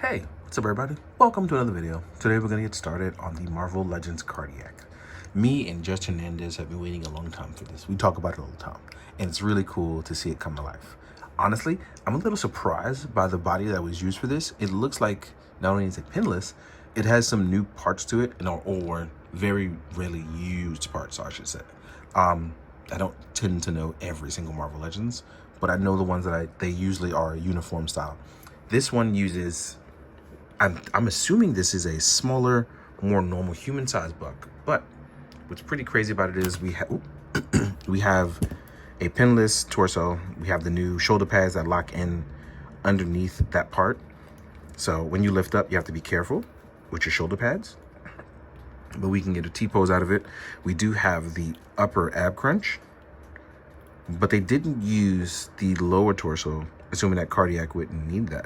Hey, what's up everybody? Welcome to another video. Today we're going to get started on the Marvel Legends Cardiac. Me and Just Hernandez have been waiting a long time for this. We talk about it all the time, and it's really cool to see it come to life. Honestly, I'm a little surprised by the body that was used for this. It looks like not only is it pinless, it has some new parts to it, or very rarely used parts, I should say. I don't tend to know every single Marvel Legends, but I know the ones that they usually are uniform style. This one uses, I'm assuming this is a smaller, more normal human-sized buck. But what's pretty crazy about it is we have a pinless torso. We have the new shoulder pads that lock in underneath that part. So when you lift up, you have to be careful with your shoulder pads. But we can get a T-pose out of it. We do have the upper ab crunch, but they didn't use the lower torso, assuming that Cardiac wouldn't need that,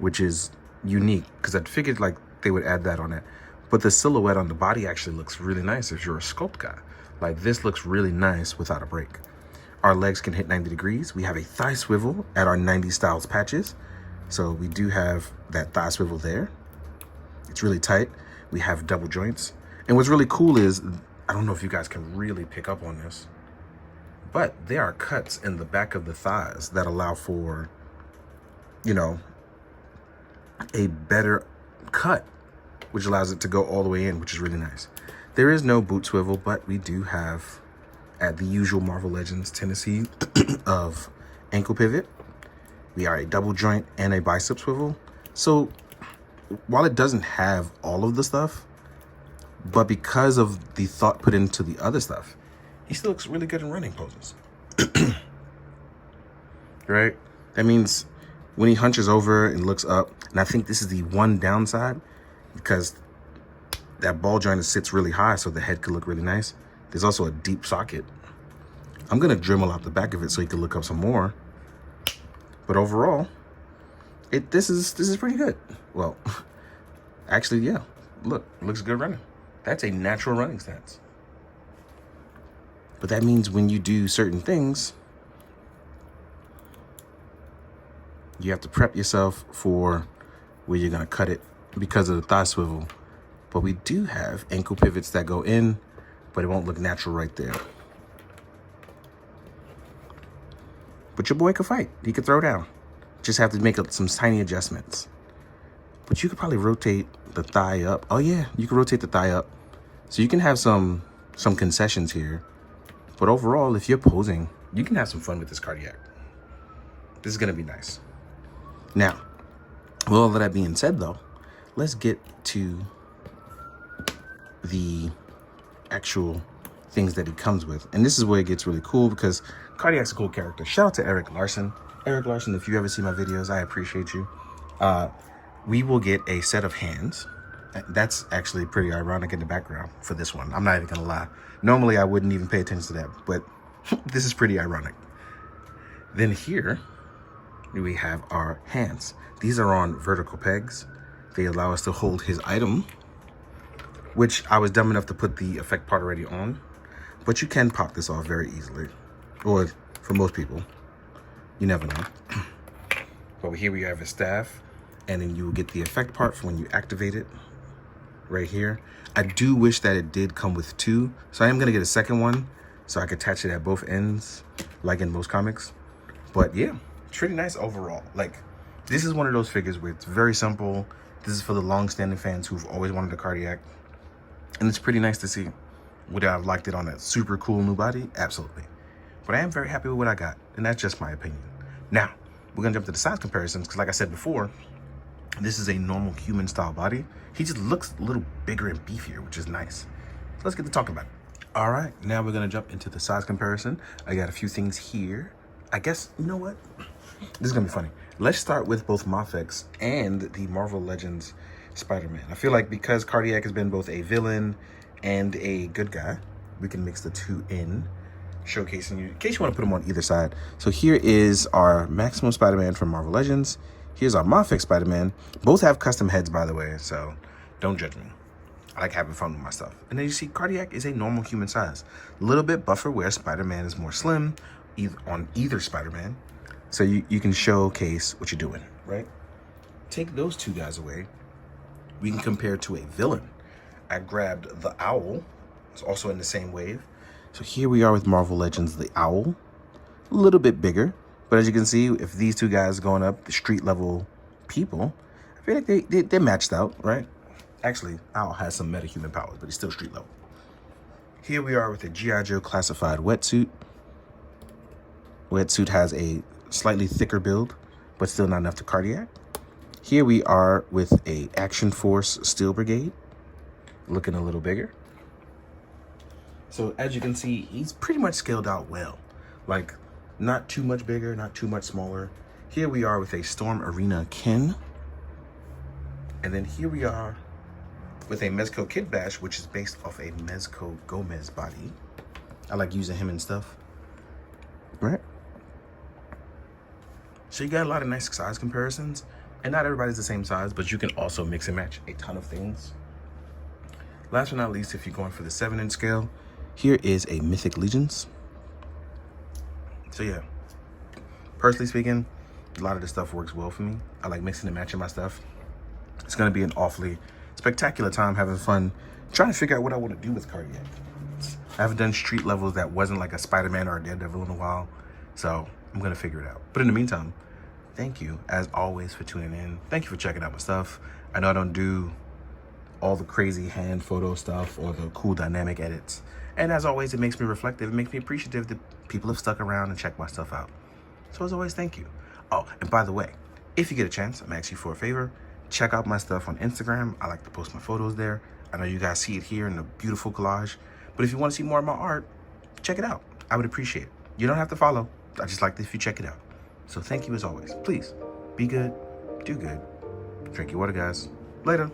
which is unique because I figured like they would add that on it. But the silhouette on the body actually looks really nice if you're a sculpt guy. Like this looks really nice without a break. Our legs can hit 90 degrees. We have a thigh swivel at our 90 styles patches. So we do have that thigh swivel there. It's really tight. We have double joints. And what's really cool is, I don't know if you guys can really pick up on this, but there are cuts in the back of the thighs that allow for, you know, a better cut, which allows it to go all the way in, which is really nice. There is no boot swivel, but we do have, at the usual Marvel Legends tendency of ankle pivot, we are a double joint and a bicep swivel. So while it doesn't have all of the stuff, but because of the thought put into the other stuff, he still looks really good in running poses. Right? That means when he hunches over and looks up, and I think this is the one downside, because that ball joint sits really high so the head could look really nice. There's also a deep socket. I'm gonna Dremel out the back of it so you can look up some more. But overall, this is pretty good. Well, actually, yeah. Look, it looks good running. That's a natural running stance. But that means when you do certain things, you have to prep yourself for where you're gonna cut it because of the thigh swivel. But we do have ankle pivots that go in, but it won't look natural right there. But your boy could fight. He could throw down. Just have to make some tiny adjustments. But you could probably rotate the thigh up. Oh yeah, you can rotate the thigh up. So you can have some concessions here. But overall, if you're posing, you can have some fun with this Cardiac. This is gonna be nice. Now, with all of that being said though, let's get to the actual things that he comes with. And this is where it gets really cool because Cardiac's a cool character. Shout out to Eric Larson. Eric Larson, if you ever see my videos, I appreciate you. We will get a set of hands. That's actually pretty ironic in the background for this one. I'm not even gonna lie. Normally I wouldn't even pay attention to that, but this is pretty ironic. Then here we have our hands. These are on vertical pegs. They allow us to hold his item, which I was dumb enough to put the effect part already on, but you can pop this off very easily, or for most people, you never know. But here we have his staff, and then you will get the effect part for when you activate it right here. I do wish that it did come with two, so I am gonna get a second one so I can attach it at both ends, like in most comics. But yeah, it's pretty nice overall. Like, this is one of those figures where it's very simple. This is for the long-standing fans who've always wanted a Cardiac, and it's pretty nice to see. Would I have liked it on a super cool new body? Absolutely. But I am very happy with what I got, and that's just my opinion. Now, we're gonna jump to the size comparisons, because like I said before, this is a normal human style body. He just looks a little bigger and beefier, which is nice. So let's get to talking about it. All right, now we're gonna jump into the size comparison. I got a few things here. I guess, you know what? This is gonna be funny. Let's start with both Mafex and the Marvel Legends Spider-Man. I feel like because Cardiac has been both a villain and a good guy, we can mix the two in, showcasing you, in case you wanna put them on either side. So here is our Maximum Spider-Man from Marvel Legends. Here's our Mafex Spider-Man. Both have custom heads, by the way, so don't judge me. I like having fun with my stuff. And then you see Cardiac is a normal human size. A little bit buffer where Spider-Man is more slim on either Spider-Man. So you can showcase what you're doing, right? take those two guys away, we can compare to a villain. I grabbed the Owl. It's also in the same wave. So here we are with Marvel Legends, the Owl. A little bit bigger. But as you can see, if these two guys going up, the street level people, I feel like they're matched out, right? Actually, Owl has some metahuman powers, but he's still street level. Here we are with a G.I. Joe classified wetsuit. Wetsuit has a slightly thicker build, but still not enough to cardiac. Here we are with a Action Force Steel Brigade, looking a little bigger. So as you can see, he's pretty much scaled out well. Like, not too much bigger, not too much smaller. Here we are with a Storm Arena Ken. And then here we are with a Mezco Kid Bash, which is based off a Mezco Gomez body. I like using him and stuff. Right? So you got a lot of nice size comparisons. And not everybody's the same size, but you can also mix and match a ton of things. Last but not least, if you're going for the 7-inch scale, here is a Mythic Legions. So yeah, personally speaking, a lot of this stuff works well for me. I like mixing and matching my stuff. It's gonna be an awfully spectacular time having fun trying to figure out what I want to do with Cardiac. I haven't done street levels that wasn't like a Spider-Man or a Daredevil in a while, so I'm gonna figure it out. But in the meantime, thank you as always for tuning in. Thank you for checking out my stuff. I know I don't do all the crazy hand photo stuff or the cool dynamic edits. And as always, it makes me reflective. It makes me appreciative that people have stuck around and checked my stuff out. So as always, thank you. Oh, and by the way, if you get a chance, I'm asking you for a favor. Check out my stuff on Instagram. I like to post my photos there. I know you guys see it here in a beautiful collage. But if you want to see more of my art, check it out. I would appreciate it. You don't have to follow. I just like it if you check it out. So thank you as always. Please, be good, do good. Drink your water, guys. Later.